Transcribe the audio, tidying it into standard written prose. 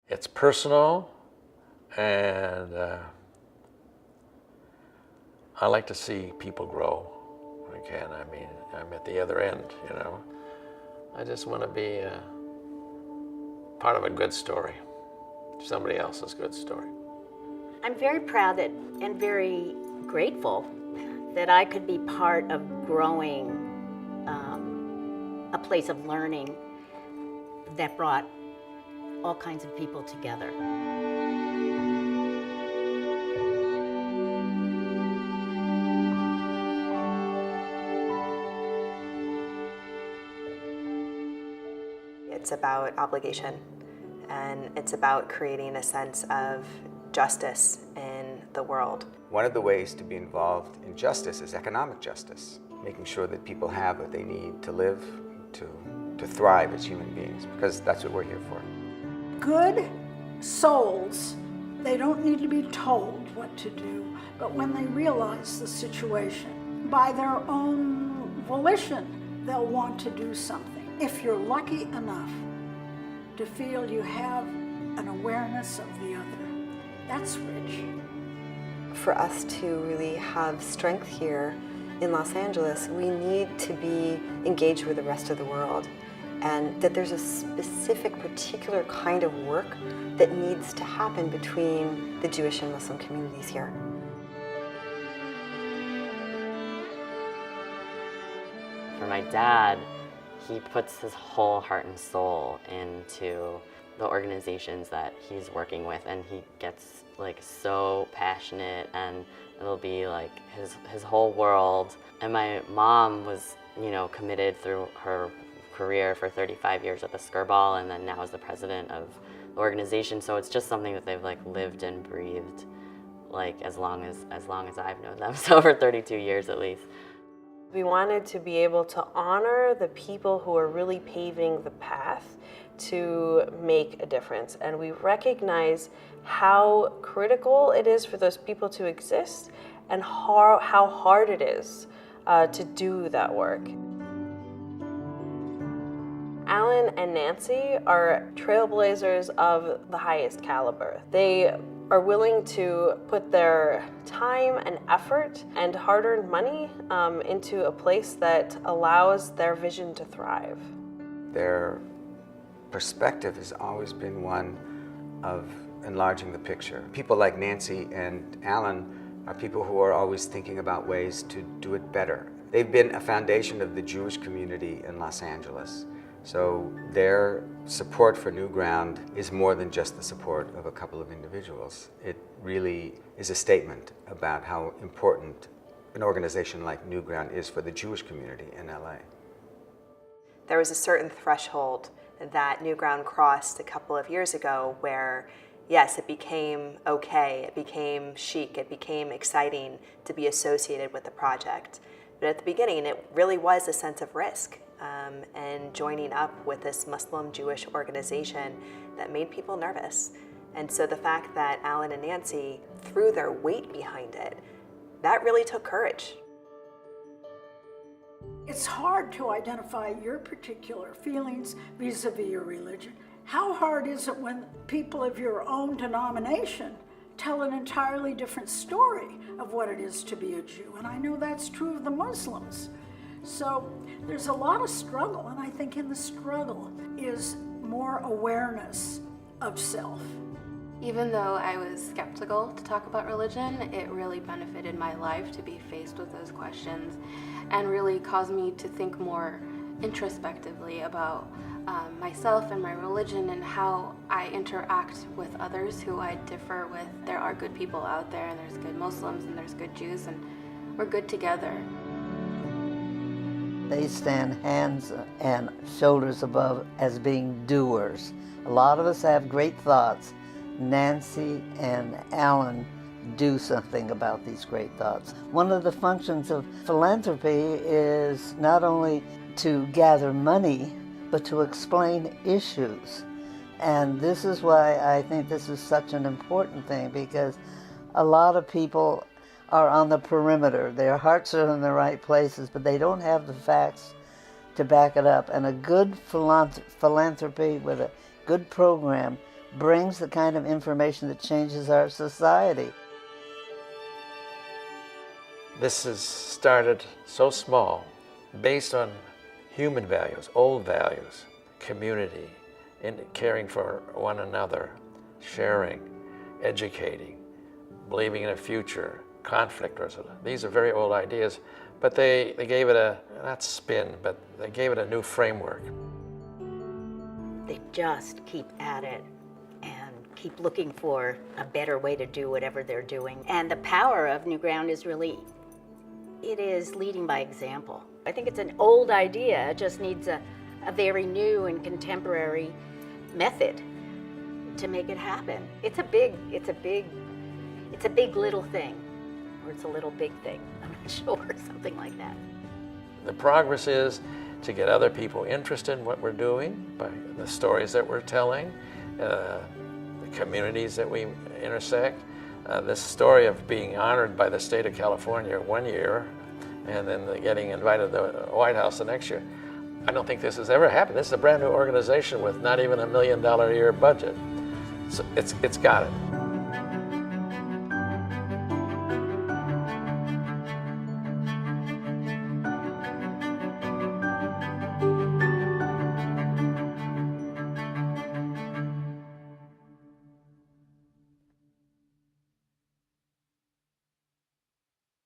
It's personal, and I like to see people grow. Again, I mean, I'm at the other end, you know. I just want to be part of a good story, somebody else's good story. I'm very proud and very grateful that I could be part of growing a place of learning that brought all kinds of people together. It's about obligation, and it's about creating a sense of justice in the world. One of the ways to be involved in justice is economic justice, making sure that people have what they need to live, to thrive as human beings, because that's what we're here for. Good souls, they don't need to be told what to do, but when they realize the situation, by their own volition, they'll want to do something. If you're lucky enough to feel you have an awareness of the other, that's rich. For us to really have strength here in Los Angeles, we need to be engaged with the rest of the world, and that there's a specific, particular kind of work that needs to happen between the Jewish and Muslim communities here. For my dad, he puts his whole heart and soul into the organizations that he's working with, and he gets like so passionate, and it'll be like his whole world. And my mom was, you know, committed through her career for 35 years at the Skirball, and then now is the president of the organization. So it's just something that they've like lived and breathed like as long as I've known them, so for 32 years at least. We wanted to be able to honor the people who are really paving the path to make a difference. And we recognize how critical it is for those people to exist and how hard it is to do that work. Alan and Nancy are trailblazers of the highest caliber. They are willing to put their time and effort and hard-earned money into a place that allows their vision to thrive. Their perspective has always been one of enlarging the picture. People like Nancy and Alan are people who are always thinking about ways to do it better. They've been a foundation of the Jewish community in Los Angeles. So their support for NewGround is more than just the support of a couple of individuals. It really is a statement about how important an organization like NewGround is for the Jewish community in LA. There was a certain threshold that NewGround crossed a couple of years ago where, yes, it became okay, it became chic, it became exciting to be associated with the project. But at the beginning, it really was a sense of risk. And joining up with this Muslim-Jewish organization that made people nervous. And so the fact that Alan and Nancy threw their weight behind it, that really took courage. It's hard to identify your particular feelings vis-a-vis your religion. How hard is it when people of your own denomination tell an entirely different story of what it is to be a Jew? And I know that's true of the Muslims. So there's a lot of struggle, and I think in the struggle is more awareness of self. Even though I was skeptical to talk about religion, it really benefited my life to be faced with those questions and really caused me to think more introspectively about myself and my religion and how I interact with others who I differ with. There are good people out there, and there's good Muslims and there's good Jews, and we're good together. They stand hands and shoulders above as being doers. A lot of us have great thoughts. Nancy and Alan do something about these great thoughts. One of the functions of philanthropy is not only to gather money, but to explain issues. And this is why I think this is such an important thing, because a lot of people are on the perimeter. Their hearts are in the right places, but they don't have the facts to back it up. And a good philanthropy with a good program brings the kind of information that changes our society. This has started so small, based on human values, old values, community, and caring for one another, sharing, educating, believing in a future, conflict resolution. These are very old ideas, but they gave it a, not spin, but they gave it a new framework. They just keep at it and keep looking for a better way to do whatever they're doing. And the power of NewGround is really, it is leading by example. I think it's an old idea, it just needs a very new and contemporary method to make it happen. It's a big little thing, or it's a little big thing. I'm not sure, something like that. The progress is to get other people interested in what we're doing by the stories that we're telling, the communities that we intersect. This story of being honored by the state of California one year and then getting invited to the White House the next year. I don't think this has ever happened. This is a brand new organization with not even $1 million a year budget. So it's got it.